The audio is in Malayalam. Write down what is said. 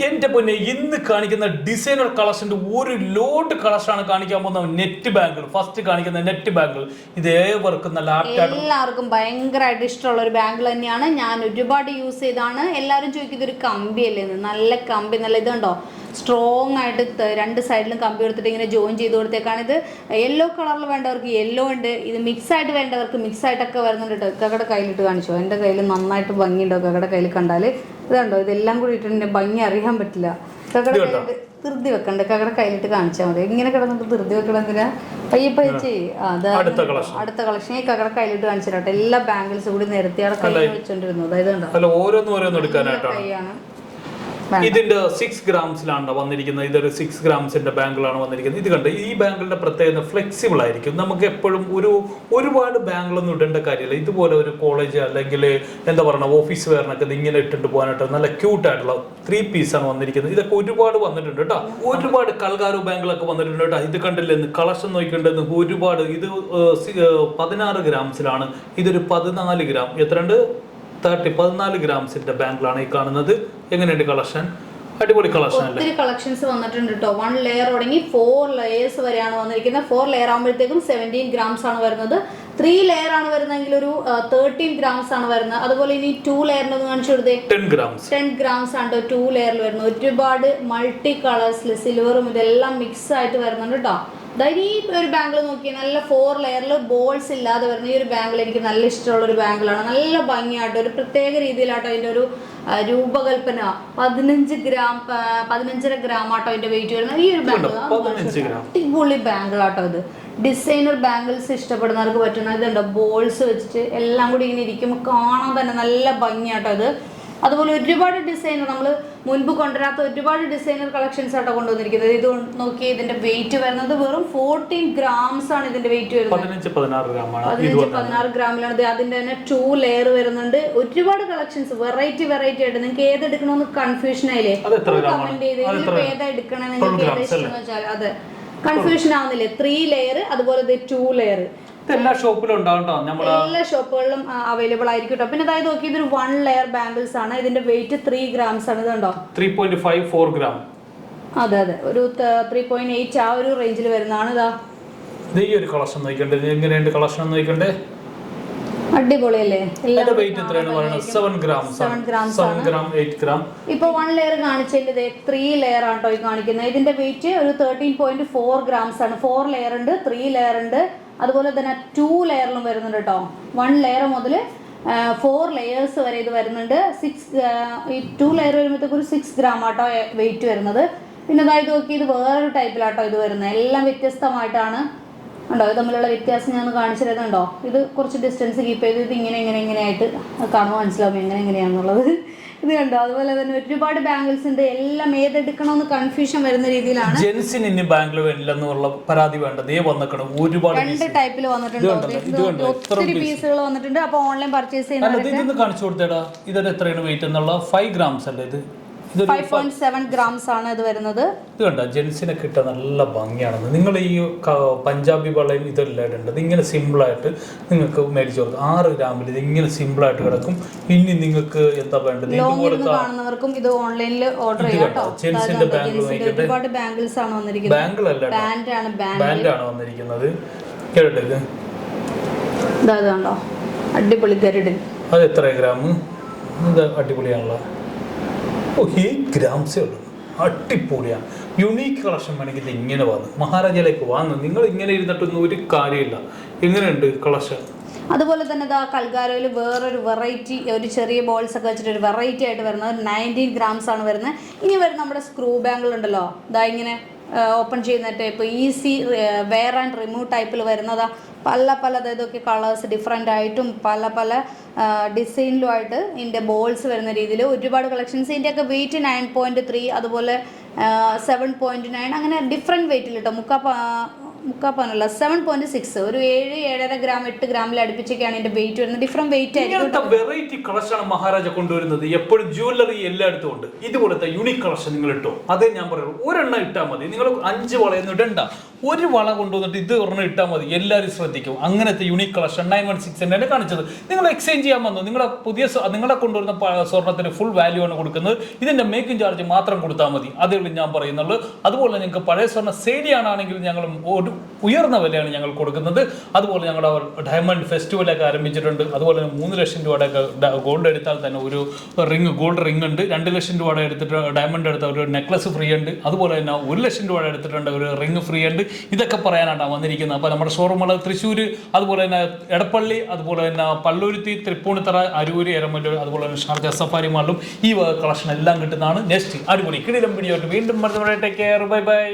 എന്റെ പൊന്നെ ഇന്ന് കാണിക്കുന്ന ഡിസൈനർ കളക്ഷന്റെ ഒരു ലോഡ് കളക്ഷനാണ് കാണിക്കാൻ പോകുന്ന നെറ്റ് ബാങ്കിൾ. ഫസ്റ്റ് കാണിക്കുന്ന നെറ്റ് ബാങ്കിൾ ഇത് ഏവർക്കും നല്ല എല്ലാവർക്കും ഭയങ്കരമായിട്ട് ഇഷ്ടമുള്ള ഒരു ബാങ്കിൾ തന്നെയാണ്. ഞാൻ ഒരുപാട് യൂസ് ചെയ്താണ്. എല്ലാവരും ചോദിക്കുന്നത് ഒരു കമ്പിയല്ലേ, നല്ല കമ്പി, നല്ല ഇതുണ്ടോ, സ്ട്രോങ് ആയിട്ട് രണ്ട് സൈഡിലും കമ്പി എടുത്തിട്ട് ഇങ്ങനെ ജോയിൻ ചെയ്ത് കൊടുത്തേക്കാണ്. ഇത് യെല്ലോ കളറിൽ വേണ്ടവർക്ക് യെല്ലോ ഉണ്ട്, ഇത് മിക്സ് ആയിട്ട് വേണ്ടവർക്ക് മിക്സ് ആയിട്ടൊക്കെ വരുന്നുണ്ട് കേട്ടോ. കകടെ കയ്യിലിട്ട് കാണിച്ചോ, എൻ്റെ കയ്യിൽ നന്നായിട്ട് ഭംഗിയുണ്ടോ, കകടെ കയ്യിൽ കണ്ടാൽ ഇതുണ്ടോ, ഇതെല്ലാം കൂടി ഇട്ടിട്ട് ഭംഗി അറിയാൻ പറ്റില്ല. കകടെ കയ്യിലിട്ട് ധൃതി വെക്കണ്ട, കകടെ കയ്യിലിട്ട് കാണിച്ചാൽ മതി. ഇങ്ങനെ കിടന്നിട്ട് ധൃതി വെക്കണം എന്തിനാ, പയ്യെ ചെയ്യും. അടുത്ത കളക്ഷൻ ഈ കകടെ കയ്യിലിട്ട് കാണിച്ചു തരാട്ടെ. എല്ലാ ബാംഗിൾസ് കൂടി നിരത്തി അവിടെ കയ്യിൽ വെച്ചോണ്ടിരുന്നു. അതായത് കൈയാണ് ഇതിന്റെ 6 ഗ്രാംസിലാണ് വന്നിരിക്കുന്നത്. ഇതൊരു 6 ഗ്രാംസിന്റെ ബാങ്കിളാണ് വന്നിരിക്കുന്നത്. ഇത് കണ്ട് ഈ ബാങ്കിളിന്റെ പ്രത്യേകത ഫ്ലെക്സിബിൾ ആയിരിക്കും. നമുക്ക് എപ്പോഴും ഒരുപാട് ബാങ്കിളൊന്നും ഇടേണ്ട കാര്യമില്ല. ഇതുപോലെ ഒരു കോളേജ് അല്ലെങ്കിൽ എന്താ പറയുക ഓഫീസ് വെയറിനൊക്കെ ഇത് ഇങ്ങനെ ഇട്ടിട്ട് പോകാനായിട്ട് നല്ല ക്യൂട്ടായിട്ടുള്ള 3 പീസാണ് വന്നിരിക്കുന്നത്. ഇതൊക്കെ ഒരുപാട് വന്നിട്ടുണ്ട് കേട്ടോ. ഒരുപാട് കൽഗാരു ബാങ്കിളൊക്കെ വന്നിട്ടുണ്ട് കേട്ടോ. ഇത് കണ്ടില്ലെന്ന് കളക്ഷൻ നോക്കിയിട്ടുണ്ടെന്ന് ഒരുപാട്. ഇത് 16 ഗ്രാംസിലാണ്. ഇതൊരു 14 ഗ്രാം എത്രണ്ട് 14 ഗ്രാംസിന്റെ ബാങ്കിളാണ് ഈ കാണുന്നത്. എങ്ങനെയുണ്ട് കളക്ഷൻ? അടിപൊളി കളക്ഷൻ അല്ലേ? ഒത്തിരി കളക്ഷൻസ് വന്നിട്ടുണ്ട് കേട്ടോ. 1 ലെയർ തുടങ്ങി 4 ലെയേഴ്സ് വരെയാണ് വന്നിരിക്കുന്നത്. 4 ലെയർ ആകുമ്പോഴത്തേക്കും 17 ഗ്രാംസ് ആണ് വരുന്നത്. 3 ലെയർ ആണ് വരുന്നതെങ്കിൽ ഒരു 13 ഗ്രാംസ് ആണ് വരുന്നത്. അതുപോലെ ഇനി 2 ലെയറിന് ഒന്ന് കാണിച്ചു കൊടുത്തേ. 10 ഗ്രാംസ് ആണ് 2 ലെയറിൽ വരുന്നത്. ഒരുപാട് മൾട്ടി കളേഴ്സിൽ സിൽവറും ഇതെല്ലാം മിക്സ് ആയിട്ട് വരുന്നുണ്ട് കേട്ടോ. അതായത് ഈ ഒരു ബാങ്കിൾ നോക്കിയാൽ നല്ല 4 ലെയറിൽ ബോൾസ് ഇല്ലാതെ വരുന്ന ഈ ഒരു ബാങ്കിൾ എനിക്ക് നല്ല ഇഷ്ടമുള്ള ഒരു ബാങ്കിളാണ്. നല്ല ഭംഗിയാട്ടോ, ഒരു പ്രത്യേക രീതിയിലാട്ടോ അതിൻ്റെ ഒരു രൂപകൽപ്പന. 15 ഗ്രാം 15.5 ഗ്രാം ആട്ടോ അതിൻ്റെ വെയിറ്റ് വരുന്നത്. ഈ ഒരു ബാങ്കിൾ അടിപൊളി ബാങ്കിളാട്ടോ. ഇത് ഡിസൈനർ ബാങ്കിൾസ് ഇഷ്ടപ്പെടുന്നവർക്ക് പറ്റുന്ന ഇതുണ്ടോ, ബോൾസ് വെച്ചിട്ട് എല്ലാം കൂടി ഇങ്ങനെ ഇരിക്കുമ്പോൾ കാണാൻ തന്നെ നല്ല ഭംഗിയാട്ടോ ഇത്. അതുപോലെ ഒരുപാട് ഡിസൈനർ നമ്മൾ മുൻപ് കൊണ്ടുവരാത്ത ഒരുപാട് ഡിസൈനർ കളക്ഷൻസ് ആട്ടോ കൊണ്ടുവന്നിരിക്കുന്നത്. ഇത് നോക്കി ഇതിന്റെ വെയിറ്റ് വരുന്നത് വെറും 14 ഗ്രാംസ് ആണ് ഇതിന്റെ വെയിറ്റ് വരുന്നത്. 15-16 ഗ്രാമിലാണ്. അതിന്റെ തന്നെ 2 ലെയർ വരുന്നുണ്ട്. ഒരുപാട് കളക്ഷൻസ് വെറൈറ്റി ആയിട്ട്. നിങ്ങൾക്ക് ഏത് എടുക്കണമെന്ന് കൺഫ്യൂഷൻ ആയില്ലേ, കമന്റ് ചെയ്ത് ഇതിൽ ഏതാ എടുക്കണേ, നിങ്ങൾക്ക് ഏതാ ഇഷ്ടം വെച്ചാൽ അത് കൺഫ്യൂഷൻ ആവുന്നില്ലേ. 3 ലെയർ അതുപോലെ 2 ലെയർ എല്ലാ ഷോപ്പിലും ഉണ്ടാവും. എല്ലാ ഷോപ്പുകളിലും അവൈലബിൾ ആയിരിക്കും കേട്ടോ. പിന്നെ അതായത് നോക്കി ഇതൊരു 1 ലെയർ ബാംഗിൾസ് ആണ്. ഇതിന്റെ വെയിറ്റ് 3 ഗ്രാംസ് ആണ്. ഇതുണ്ടോ 3.54 ഗ്രാം. അതെ ഒരു 3.8 ആ ഒരു റേഞ്ചിൽ വരുന്നതാണ്. ഇതാ ഈ ഒരു കളക്ഷൻ നോക്കണ്ടേ, എങ്ങനെയുണ്ട് കളക്ഷൻ നോക്കണ്ടേ, അടിപൊളിയല്ലേ. ഇപ്പൊ 1 ലെയർ കാണിച്ചതിന്റെ 3 ലെയർ ആണ് കേട്ടോ ഈ കാണിക്കുന്നത്. ഇതിന്റെ വെയിറ്റ് ഒരു 13.4 ഗ്രാംസ് ആണ്. 4 ലെയർ ഉണ്ട്, 3 ലെയർ ഉണ്ട്, അതുപോലെ തന്നെ 2 ലെയറിലും വരുന്നുണ്ട് കേട്ടോ. 1 ലെയർ മുതൽ 4 ലെയേഴ്സ് വരെ ഇത് വരുന്നുണ്ട്. 2 ലെയർ വരുമ്പോഴത്തേക്ക് ഒരു 6 ഗ്രാം ആട്ടോ വെയിറ്റ് വരുന്നത്. പിന്നെ അതായത് നോക്കി ഇത് വേറൊരു ടൈപ്പിലാട്ടോ ഇത് വരുന്നത്. എല്ലാം വ്യത്യസ്തമായിട്ടാണ് ഉണ്ടോ. ഇത് തമ്മിലുള്ള വ്യത്യാസം ഞാൻ കാണിച്ചു തരുന്നുണ്ടോ. ഇത് കുറച്ച് ഡിസ്റ്റൻസ് കീപ്പ് ചെയ്ത് ഇത് ഇങ്ങനെ ആയിട്ട് കാണുമ്പോൾ മനസ്സിലാവും എങ്ങനെയാണെന്നുള്ളത്. ഇത് കണ്ടോ. അതുപോലെ തന്നെ ഒരുപാട് ബാംഗിൾസ് ഉണ്ട്. എല്ലാം ഏതെടുക്കണമെന്ന് കൺഫ്യൂഷൻ വരുന്ന രീതിയിലാണ്. ജെൻസിന് ഇനി ബാംഗിൾ വരില്ലെന്നുള്ള പരാതി വേണ്ടത് ഒരുപാട് 2 ടൈപ്പിൽ വന്നിട്ടുണ്ട്. ഒത്തിരി പീസുകൾ വന്നിട്ടുണ്ട്. അപ്പോൾ ഓൺലൈൻ പർച്ചേസ് ചെയ്യുന്നത് കാണിച്ചു കൊടുത്തേടാ. ഇതൊരു എത്രയാണ് വെയിറ്റ് എന്നുള്ള 5 ഗ്രാംസ് അല്ലേ ഇത്? 5.7 ഗ്രാംസ് ആണ് ഇത് വരുന്നത്. ഇത് കണ്ട ജെൻസിനെ കിട്ടാൻ നല്ല ഭംഗിയാണെന്ന്. നിങ്ങൾ ഈ പഞ്ചാബി വളയും ഇതെല്ലാം ഇടേണ്ടത് ഇങ്ങനെ സിമ്പിളായിട്ട് നിങ്ങൾക്ക് മേടിച്ചു കൊടുക്കും. 6 ഗ്രാമിൽ ഇത് ഇങ്ങനെ സിമ്പിളായിട്ട് കിടക്കും. ഇനി നിങ്ങൾക്ക് എന്താ വേണ്ടത്, കാണുന്നവർക്കും ഇത് ഓൺലൈനിൽ ഓർഡർ ചെയ്യാം. ജെൻസിന്റെ ബാംഗിൾ ഒരുപാട് ബാംഗിൾസ് ആണ് വന്നിരിക്കുന്നത്. ബാംഗിൾ അല്ല, ബാൻഡ് ആണ് വന്നിരിക്കുന്നത്. കേട്ടത് ഇതാണ്ടോ, അടിപൊളി ഗരുഡൻ. അത് എത്ര ഗ്രാം? ഇത് അടിപൊളിയാണല്ലോ. 8 ഗ്രാംസേ ഉള്ളൂ. അടിപൊളിയാണ്. യുണീക്ക് കളക്ഷൻ വേണമെങ്കിൽ ഇത് ഇങ്ങനെ വന്നു മഹാരാജയിലേക്ക് വന്നു. നിങ്ങൾ ഇങ്ങനെ ഇരുന്നിട്ടൊന്നും ഒരു കാര്യമില്ല. എങ്ങനെയുണ്ട് കളക്ഷൻ? അതുപോലെ തന്നെ ഇതാ കൽഗാരോയിൽ വേറൊരു വെറൈറ്റി, ഒരു ചെറിയ ബോൾസ് ഒക്കെ വെച്ചിട്ട് ഒരു വെറൈറ്റി ആയിട്ട് വരുന്നത് 19 ഗ്രാംസ് ആണ് വരുന്നത്. ഇനി വരുന്ന നമ്മുടെ സ്ക്രൂ ബാംഗിൾ ഉണ്ടല്ലോ, ഇതാ ഇങ്ങനെ ഓപ്പൺ ചെയ്യുന്ന type, easy wear and remove ടൈപ്പിൽ വരുന്നതാ. പല ഇതൊക്കെ കളേഴ്സ് ഡിഫറെൻ്റ് ആയിട്ടും പല ഡിസൈനിലുമായിട്ട് ഇതിൻ്റെ ബോൾസ് വരുന്ന രീതിയിൽ ഒരുപാട് കളക്ഷൻസ്. ഇതിൻ്റെയൊക്കെ വെയിറ്റ് 9.3 അതുപോലെ 7.9 അങ്ങനെ ഡിഫറെൻറ്റ് വെയിറ്റിൽ കേട്ടോ. മുക്കാപ്പാനല്ല 7.6 ഒരു 7-7.5 ഗ്രാം 8 ഗ്രാമിൽ അടുപ്പിച്ചൊക്കെയാണ് ഇതിന്റെ വെയിറ്റ് വരുന്നത്. ഡിഫറെന്റ് വെയിറ്റ് ആയിരിക്കും. ഇങ്ങനത്തെ വെറൈറ്റി കളക്ഷനാണ് മഹാരാജ കൊണ്ടുവരുന്നത്. എപ്പോഴും ജ്വല്ലറി എല്ലായിടത്തും ഉണ്ട്. ഇതുപോലത്തെ യൂണിക് കളക്ഷൻ നിങ്ങൾ ഇട്ടോ. അതേ ഞാൻ പറയുള്ളൂ, ഒരെണ്ണം ഇട്ടാൽ മതി. നിങ്ങൾ 5 വളയൊന്നും ഇടണ്ട, ഒരു വള കൊണ്ടുവന്നിട്ട് ഇത് ഒരെണ്ണം ഇട്ടാൽ മതി. എല്ലാവരും ശ്രദ്ധിക്കും. അങ്ങനത്തെ യൂണിക് കളക്ഷൻ 916 തന്നെ കാണിച്ചത്. നിങ്ങൾ എക്സ്ചേഞ്ച് ചെയ്യാൻ വന്നു, നിങ്ങളെ കൊണ്ടുവരുന്ന സ്വർണ്ണത്തിന് ഫുൾ വാല്യൂ ആണ് കൊടുക്കുന്നത്. ഇതിന്റെ മേക്കിംഗ് ചാർജ് മാത്രം കൊടുത്താൽ മതി. അതേ ഉള്ളൂ ഞാൻ പറയുന്നുള്ളൂ. അതുപോലെ നിങ്ങൾക്ക് പഴയ സ്വർണ്ണം സെയിൽ ചെയ്യാനാണെങ്കിൽ ഞങ്ങൾ ഒരു ഉയർന്ന വിലയാണ് ഞങ്ങൾ കൊടുക്കുന്നത്. അതുപോലെ ഞങ്ങളുടെ ഡയമണ്ട് ഫെസ്റ്റിവലൊക്കെ ആരംഭിച്ചിട്ടുണ്ട്. അതുപോലെ തന്നെ 3 ലക്ഷം രൂപയുടെ ഗോൾഡ് എടുത്താൽ തന്നെ ഒരു ഗോൾഡ് റിംഗ് ഉണ്ട്. 2 ലക്ഷം രൂപയുടെ എടുത്തിട്ട് ഡയമണ്ട് എടുത്ത ഒരു നെക്ലസ് ഫ്രീ ഉണ്ട്. അതുപോലെ തന്നെ 1 ലക്ഷം രൂപയുടെ എടുത്തിട്ടുണ്ട് ഒരു റിംഗ് ഫ്രീ ഉണ്ട്. ഇതൊക്കെ പറയാനാണ് വന്നിരിക്കുന്നത്. അപ്പോൾ നമ്മുടെ ഷോറൂമുകൾ തൃശ്ശൂർ, അതുപോലെ തന്നെ എടപ്പള്ളി, അതുപോലെ തന്നെ പള്ളുരുത്തി, തൃപ്പൂണിത്തറ, അരൂര്, എരമല്ലൂർ, അതുപോലെ തന്നെ ഷാർജ സഫാരി മാളിലും ഈ കളക്ഷൻ എല്ലാം കിട്ടുന്നതാണ്. നെക്സ്റ്റ് അടിപൊളി കിടിലം വീഡിയോ വീണ്ടും ടേക്ക് കെയർ. Bye bye.